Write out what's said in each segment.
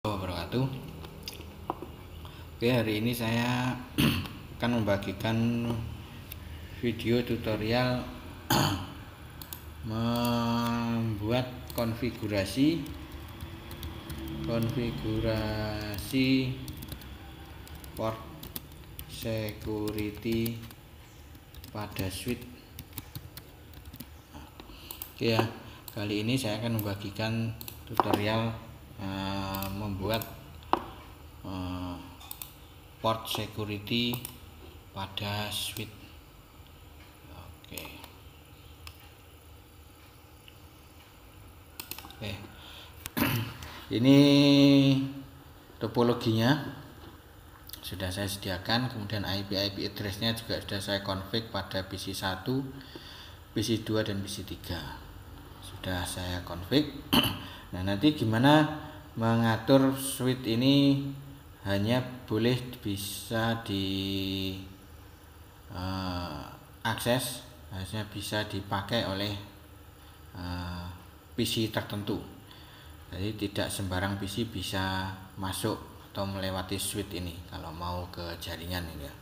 wabarakatuh. Oke, hari ini saya akan membagikan video tutorial membuat konfigurasi port security pada switch. Oke ya, kali ini saya akan membagikan tutorial membuat port security pada switch. Oke. Ini topologinya sudah saya sediakan, kemudian IP address-nya juga sudah saya config pada PC 1, PC 2 dan PC 3. Sudah saya config. Nah, nanti gimana mengatur switch ini? Hanya boleh bisa di akses, hanya bisa dipakai oleh PC tertentu. Jadi tidak sembarang PC bisa masuk atau melewati switch ini kalau mau ke jaringan ini ya.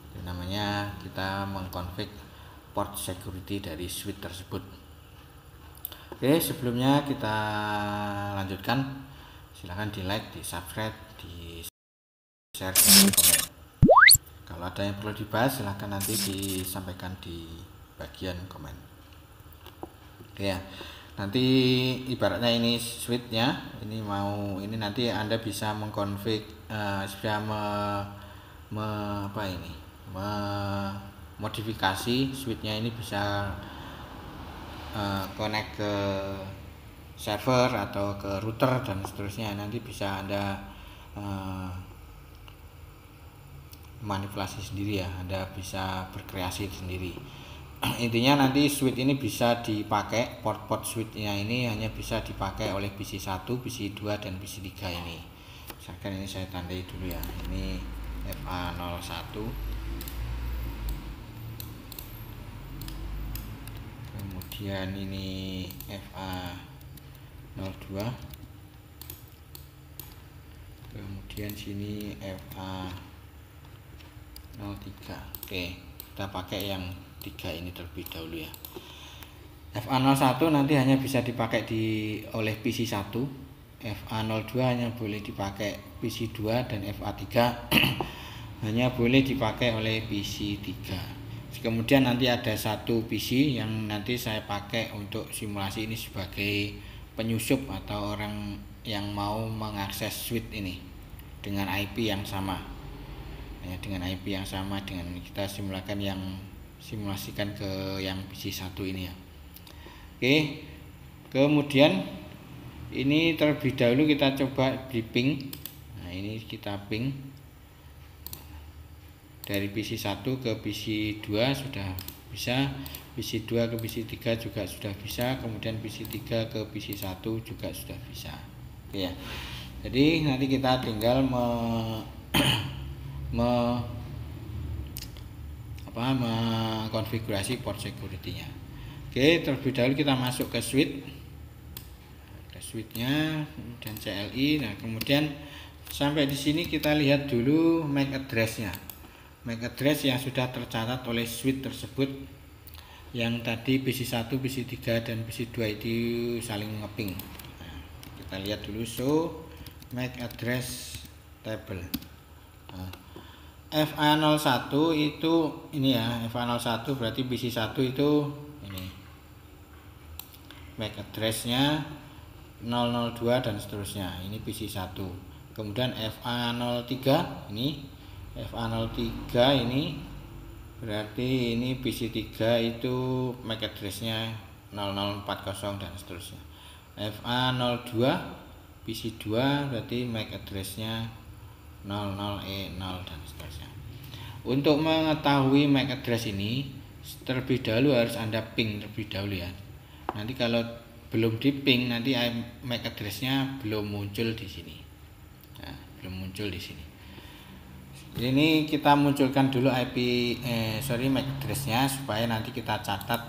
Itu namanya kita mengkonfig port security dari switch tersebut. Oke, sebelumnya kita lanjutkan. Silahkan di like, di subscribe, di share, dan komen. Kalau ada yang perlu dibahas silahkan nanti disampaikan di bagian komen. Oke ya. Nanti ibaratnya ini switchnya, ini nanti Anda bisa mengkonfig, bisa memodifikasi switchnya ini, bisa connect ke server atau ke router dan seterusnya. Nanti bisa Anda manipulasi sendiri ya, Anda bisa berkreasi sendiri. Intinya nanti switch ini bisa dipakai, port switchnya ini hanya bisa dipakai oleh PC 1, PC 2 dan PC 3 ini. Misalkan ini saya tandai dulu ya, ini FA01, kemudian ini FA02, kemudian sini FA03. Oke, kita pakai yang 3 ini terlebih dahulu ya. FA01 nanti hanya bisa dipakai oleh PC 1, FA02 hanya boleh dipakai PC 2 dan FA3 hanya boleh dipakai oleh PC 3. Kemudian nanti ada satu PC yang nanti saya pakai untuk simulasi ini sebagai penyusup atau orang yang mau mengakses switch ini dengan IP yang sama. Ya, dengan IP yang sama dengan kita simulasikan ke yang PC 1 ini ya. Oke, kemudian ini terlebih dahulu kita coba di ping. Nah, ini kita ping dari PC 1 ke PC 2 sudah bisa, PC 2 ke PC 3 juga sudah bisa, kemudian PC 3 ke PC 1 juga sudah bisa. Oke ya. Jadi nanti kita tinggal mengkonfigurasi port security-nya. Oke, terlebih dahulu kita masuk ke switch-nya dan CLI. Nah, kemudian sampai di sini kita lihat dulu MAC address-nya. MAC address yang sudah tercatat oleh switch tersebut, yang tadi PC 1, PC 3 dan PC 2 itu saling ngeping. Nah, kita lihat dulu show MAC address table. Nah, FA01 itu ini ya, FA01 berarti PC 1 itu ini MAC address-nya 002 dan seterusnya. Ini PC 1. Kemudian FA03 ini ini berarti ini PC 3 itu MAC address-nya 0040 dan seterusnya. FA02 PC 2 berarti MAC address-nya 00E0 dan seterusnya. Untuk mengetahui MAC address ini terlebih dahulu harus Anda ping terlebih dahulu ya. Nanti kalau belum di ping nanti MAC address-nya belum muncul di sini. Nah, belum muncul di sini. Ini kita munculkan dulu MAC address-nya supaya nanti kita catat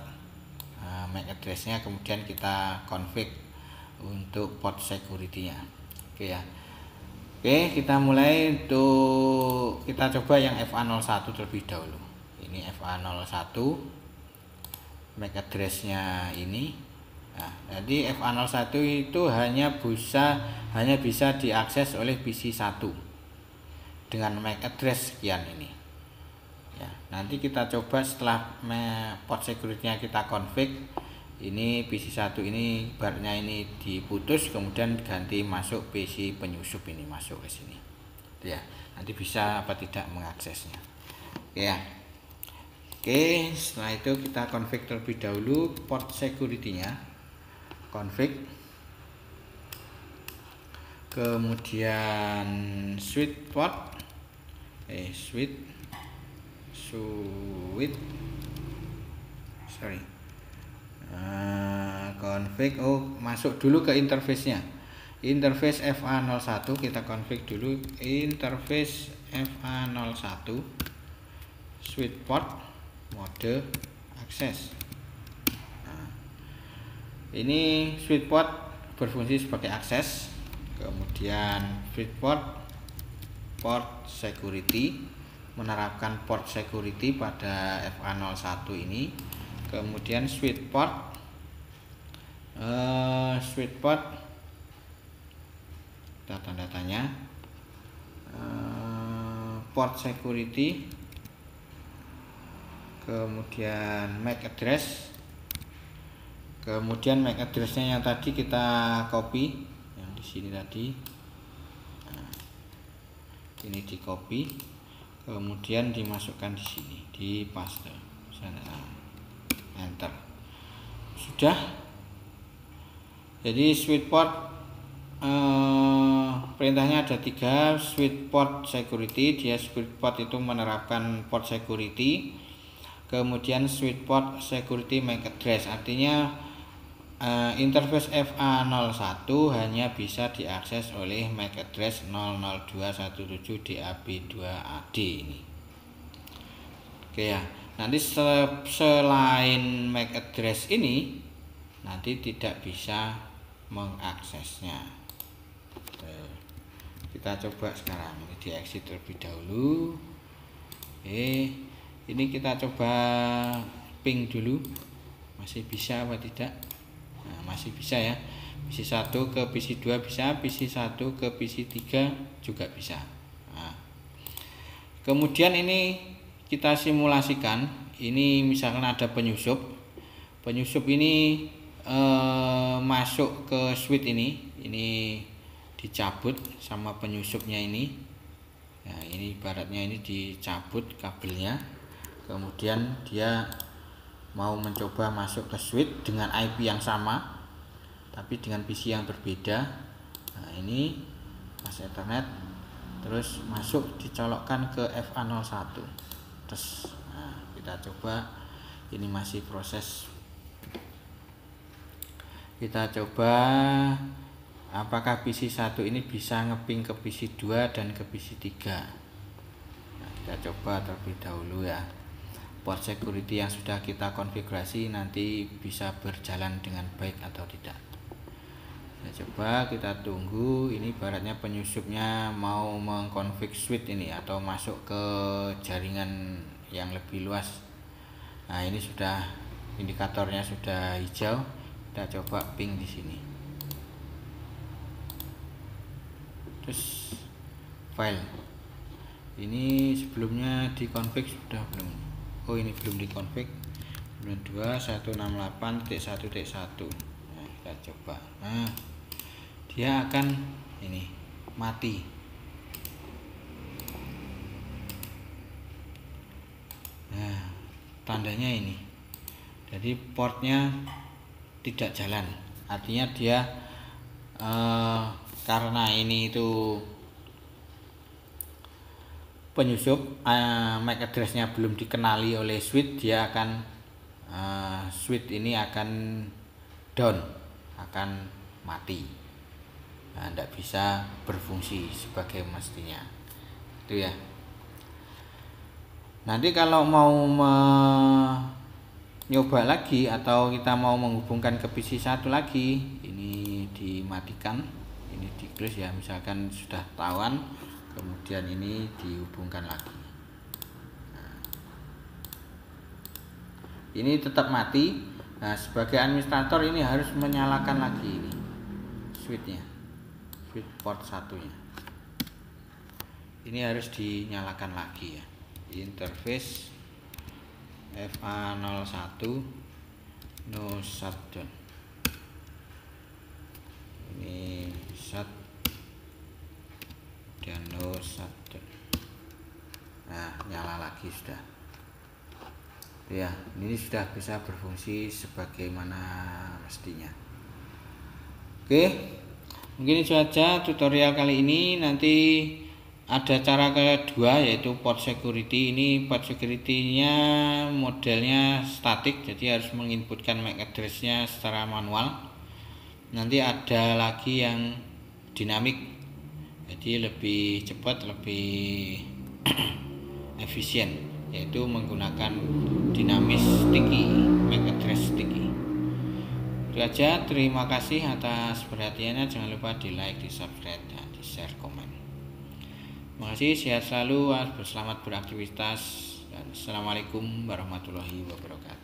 MAC address-nya, kemudian kita config untuk port security-nya. Oke ya. Oke, kita mulai. Untuk kita coba yang FA01 terlebih dahulu. Ini FA01, MAC address-nya ini. Nah, jadi FA01 itu hanya bisa diakses oleh PC1 dengan MAC address sekian ini. Ya, nanti kita coba setelah port security-nya kita config. Ini PC1 ini barnya ini diputus, kemudian ganti masuk PC penyusup ini masuk ke sini. Ya, nanti bisa apa tidak mengaksesnya. Oke ya. Oke, setelah itu kita config terlebih dahulu port security-nya. Config. Kemudian switch port. Config. Masuk dulu ke interface-nya. Interface FA01 kita config dulu. Interface FA01 switch port mode access. Ini switch port berfungsi sebagai akses. Kemudian switch port security, menerapkan port security pada FA01 ini. Kemudian switch port kita tanda tanya, port security, kemudian MAC address, kemudian MAC address-nya yang tadi kita copy, yang di sini tadi. Nah, ini di copy, kemudian dimasukkan di sini, di paste, enter. Sudah. Jadi switch port perintahnya ada 3. Switch port security, dia switch port itu menerapkan port security. Kemudian switch port security MAC address, artinya interface FA01 hanya bisa diakses oleh MAC address 00217DAB2AD ini. Oke ya. Nanti selain MAC address ini nanti tidak bisa mengaksesnya. Kita coba sekarang ini di exit terlebih dahulu. Ini kita coba ping dulu, masih bisa apa tidak. Nah, masih bisa ya. PC1 ke PC2 bisa, PC1 ke PC3 juga bisa. Nah, kemudian ini kita simulasikan. Ini misalkan ada penyusup ini masuk ke switch ini dicabut sama penyusupnya ini. Nah, ini ibaratnya ini dicabut kabelnya, kemudian dia mau mencoba masuk ke switch dengan IP yang sama tapi dengan PC yang berbeda. Nah, ini pas Ethernet, terus masuk dicolokkan ke FA01. Terus kita coba, ini masih proses. Kita coba apakah PC1 ini bisa ngeping ke PC2 dan ke PC3. Nah, kita coba terlebih dahulu ya. Port security yang sudah kita konfigurasi nanti bisa berjalan dengan baik atau tidak. Kita coba, kita tunggu. Ini ibaratnya penyusupnya mau mengkonfig switch ini atau masuk ke jaringan yang lebih luas. Nah, ini sudah indikatornya sudah hijau. Kita coba ping di sini. Terus file ini sebelumnya dikonfig sudah belum? Oh, ini belum dikonfig. 2.168.1.1. Nah, kita coba. Nah, dia akan ini mati. Nah, tandanya ini. Jadi portnya tidak jalan, artinya dia karena ini itu penyusup, MAC address-nya belum dikenali oleh switch, dia akan switch ini akan down, akan mati. Nah, tidak bisa berfungsi sebagai mestinya. Itu ya. Nanti kalau mau nyoba lagi atau kita mau menghubungkan ke PC1 lagi, ini di dimatikan, ini di close ya, misalkan sudah tawan, kemudian ini dihubungkan lagi. Nah, ini tetap mati. Nah, sebagai administrator ini harus menyalakan lagi ini switchnya, switch port satunya ini harus dinyalakan lagi ya. Interface FA01 no shutdown, ini shut dan no shutdown. Nah, nyala lagi sudah ya, ini sudah bisa berfungsi sebagaimana mestinya. Oke, mungkin itu saja tutorial kali ini. Nanti ada cara kedua yaitu port security. Ini port security-nya modelnya statik, jadi harus menginputkan MAC address-nya secara manual. Nanti ada lagi yang dinamik, jadi lebih cepat, lebih efisien, yaitu menggunakan dinamis sticky, MAC address sticky. Itu aja, terima kasih atas perhatiannya. Jangan lupa di like, di subscribe, dan di share komen. Terima kasih, sehat selalu, selamat beraktivitas, dan assalamualaikum warahmatullahi wabarakatuh.